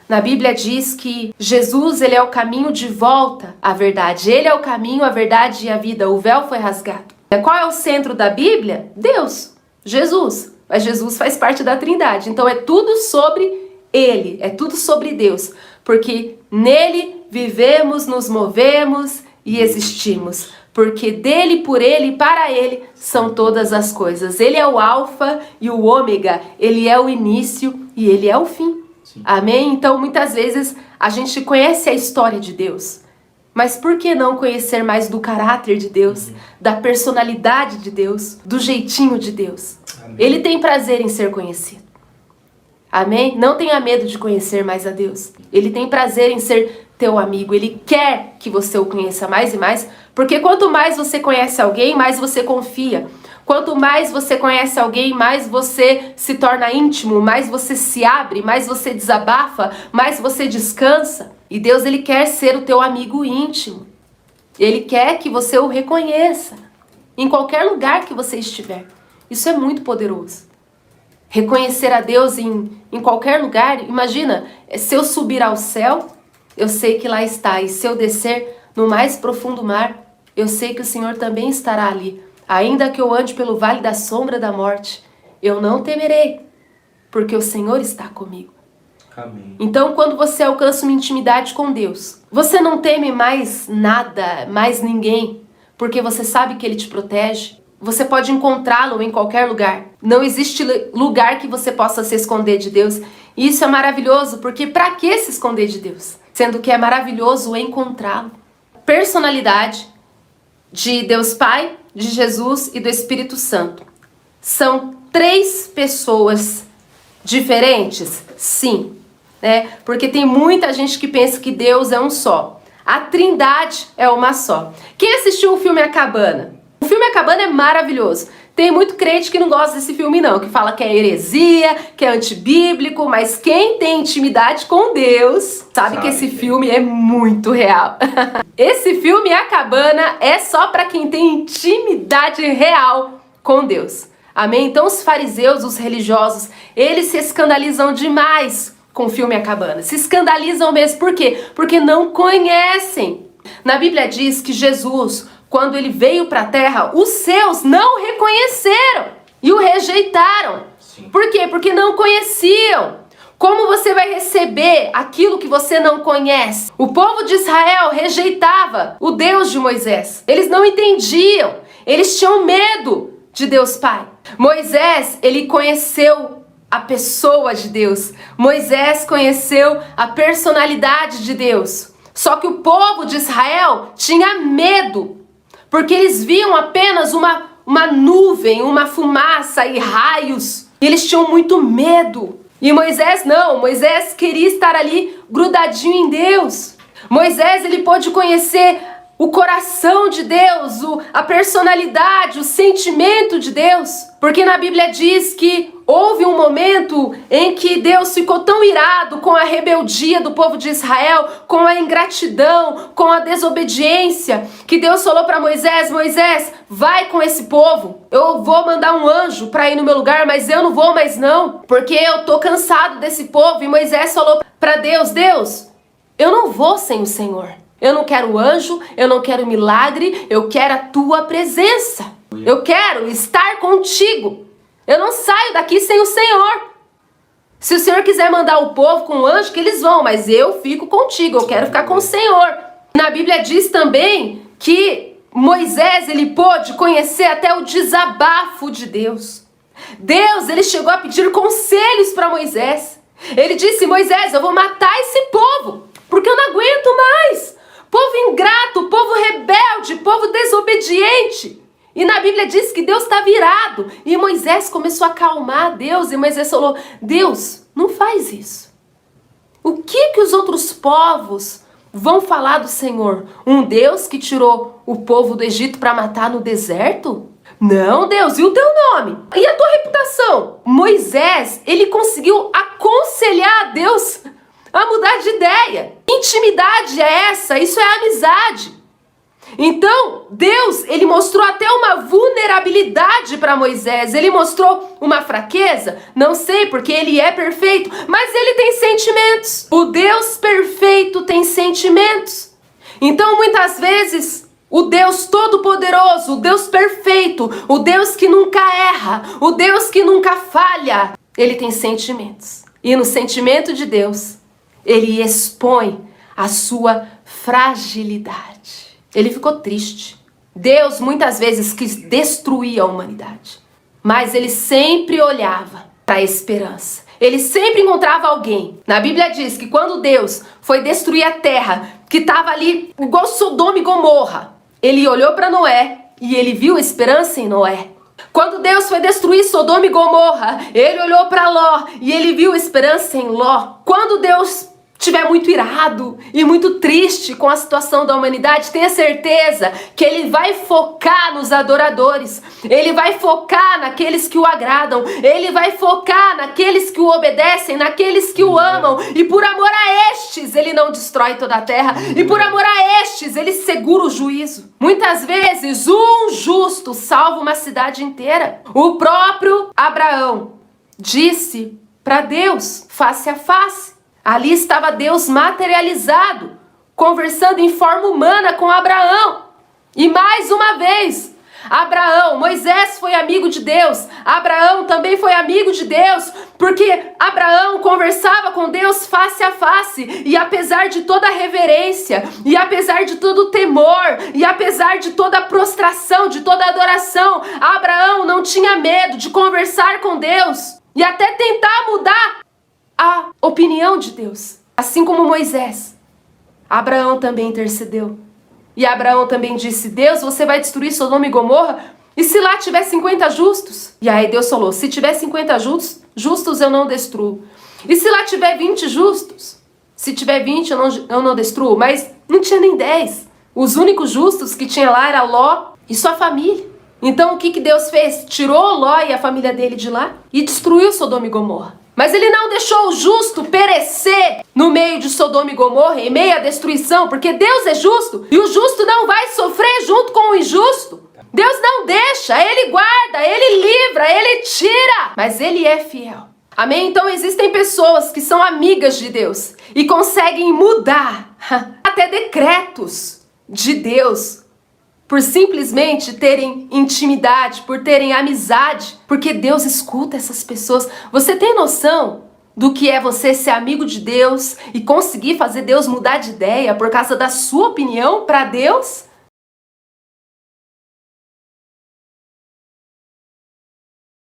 Na Bíblia diz que Jesus, ele é o caminho de volta à verdade. Ele é o caminho, a verdade e a vida. O véu foi rasgado. Qual é o centro da Bíblia? Deus, Jesus. Mas Jesus faz parte da Trindade. Então é tudo sobre Ele, é tudo sobre Deus. Porque nele vivemos, nos movemos e existimos. Porque dele, por ele e para ele são todas as coisas. Ele é o alfa e o ômega. Ele é o início e ele é o fim. Sim. Amém? Então muitas vezes a gente conhece a história de Deus. Mas por que não conhecer mais do caráter de Deus, da personalidade de Deus, do jeitinho de Deus? Amém. Ele tem prazer em ser conhecido. Amém? Não tenha medo de conhecer mais a Deus. Ele tem prazer em ser teu amigo. Ele quer que você o conheça mais e mais, porque quanto mais você conhece alguém, mais você confia. Quanto mais você conhece alguém, mais você se torna íntimo, mais você se abre, mais você desabafa, mais você descansa. E Deus, ele quer ser o teu amigo íntimo. Ele quer que você o reconheça em qualquer lugar que você estiver. Isso é muito poderoso. Reconhecer a Deus em qualquer lugar. Imagina, se eu subir ao céu, eu sei que lá está. E se eu descer no mais profundo mar, eu sei que o Senhor também estará ali. Ainda que eu ande pelo vale da sombra da morte, eu não temerei, porque o Senhor está comigo. Amém. Então, quando você alcança uma intimidade com Deus, você não teme mais nada, mais ninguém, porque você sabe que Ele te protege. Você pode encontrá-lo em qualquer lugar. Não existe lugar que você possa se esconder de Deus. E isso é maravilhoso, porque para que se esconder de Deus? Sendo que é maravilhoso encontrá-lo. Personalidade de Deus Pai, de Jesus e do Espírito Santo. São 3 pessoas diferentes? Sim. Porque tem muita gente que pensa que Deus é um só. A Trindade é uma só. Quem assistiu o filme A Cabana? O filme A Cabana é maravilhoso. Tem muito crente que não gosta desse filme não, que fala que é heresia, que é antibíblico, mas quem tem intimidade com Deus sabe que esse filme é muito real. Esse filme A Cabana é só para quem tem intimidade real com Deus. Amém? Então os fariseus, os religiosos, eles se escandalizam demais com o filme A Cabana. Se escandalizam mesmo. Por quê? Porque não conhecem. Na Bíblia diz que Jesus, quando ele veio para a terra, os seus não reconheceram e o rejeitaram. Sim. Por quê? Porque não conheciam. Como você vai receber aquilo que você não conhece? O povo de Israel rejeitava o Deus de Moisés. Eles não entendiam. Eles tinham medo de Deus Pai. Moisés, ele conheceu a pessoa de Deus. Moisés conheceu a personalidade de Deus. Só que o povo de Israel tinha medo. Porque eles viam apenas uma nuvem, uma fumaça e raios. E eles tinham muito medo. E Moisés não. Moisés queria estar ali grudadinho em Deus. Moisés, ele pôde conhecer o coração de Deus, a personalidade, o sentimento de Deus. Porque na Bíblia diz que houve um momento em que Deus ficou tão irado com a rebeldia do povo de Israel, com a ingratidão, com a desobediência, que Deus falou para Moisés: Moisés, vai com esse povo. Eu vou mandar um anjo para ir no meu lugar, mas eu não vou mais não, porque eu tô cansado desse povo. E Moisés falou para Deus: Deus, eu não vou sem o Senhor. Eu não quero anjo, eu não quero milagre, eu quero a tua presença. Eu quero estar contigo. Eu não saio daqui sem o Senhor. Se o Senhor quiser mandar o povo com o anjo, que eles vão, mas eu fico contigo, eu quero ficar com o Senhor. Na Bíblia diz também que Moisés, ele pôde conhecer até o desabafo de Deus. Deus, ele chegou a pedir conselhos para Moisés. Ele disse: Moisés, eu vou matar esse povo, porque eu não aguento mais. Povo ingrato, povo rebelde, povo desobediente. E na Bíblia diz que Deus está virado. E Moisés começou a acalmar Deus. E Moisés falou: Deus, não faz isso. O que os outros povos vão falar do Senhor? Um Deus que tirou o povo do Egito para matar no deserto? Não, Deus, e o teu nome? E a tua reputação? Moisés, ele conseguiu aconselhar a Deus a mudar de ideia. Que intimidade é essa? Isso é amizade. Então, Deus, ele mostrou até uma vulnerabilidade para Moisés. Ele mostrou uma fraqueza? Não sei, porque ele é perfeito, mas ele tem sentimentos. O Deus perfeito tem sentimentos. Então, muitas vezes, o Deus todo-poderoso, o Deus perfeito, o Deus que nunca erra, o Deus que nunca falha, ele tem sentimentos. E no sentimento de Deus, ele expõe a sua fragilidade. Ele ficou triste. Deus muitas vezes quis destruir a humanidade, mas ele sempre olhava para a esperança. Ele sempre encontrava alguém. Na Bíblia diz que quando Deus foi destruir a terra, que estava ali igual Sodoma e Gomorra, ele olhou para Noé e ele viu a esperança em Noé. Quando Deus foi destruir Sodoma e Gomorra, ele olhou para Ló e ele viu esperança em Ló. Quando Deus estiver muito irado e muito triste com a situação da humanidade, tenha certeza que ele vai focar nos adoradores, ele vai focar naqueles que o agradam, ele vai focar naqueles que o obedecem, naqueles que o amam, e por amor a estes ele não destrói toda a terra, e por amor a estes ele segura o juízo. Muitas vezes um justo salva uma cidade inteira. O próprio Abraão disse para Deus face a face. Ali estava Deus materializado, conversando em forma humana com Abraão. E mais uma vez, Moisés foi amigo de Deus, Abraão também foi amigo de Deus, porque Abraão conversava com Deus face a face, e apesar de toda a reverência, e apesar de todo o temor, e apesar de toda a prostração, de toda a adoração, Abraão não tinha medo de conversar com Deus, e até tentar mudar a opinião de Deus. Assim como Moisés, Abraão também intercedeu. E Abraão também disse: Deus, você vai destruir Sodoma e Gomorra? E se lá tiver 50 justos? E aí Deus falou: se tiver 50 justos eu não destruo. E se lá tiver 20 justos? Se tiver 20 eu não destruo. Mas não tinha nem 10. Os únicos justos que tinha lá era Ló e sua família. Então o que Deus fez? Tirou Ló e a família dele de lá e destruiu Sodoma e Gomorra. Mas ele não deixou o justo perecer no meio de Sodoma e Gomorra, em meio à destruição, porque Deus é justo e o justo não vai sofrer junto com o injusto. Deus não deixa, ele guarda, ele livra, ele tira, mas ele é fiel. Amém? Então existem pessoas que são amigas de Deus e conseguem mudar até decretos de Deus, por simplesmente terem intimidade, por terem amizade, porque Deus escuta essas pessoas. Você tem noção do que é você ser amigo de Deus e conseguir fazer Deus mudar de ideia por causa da sua opinião para Deus?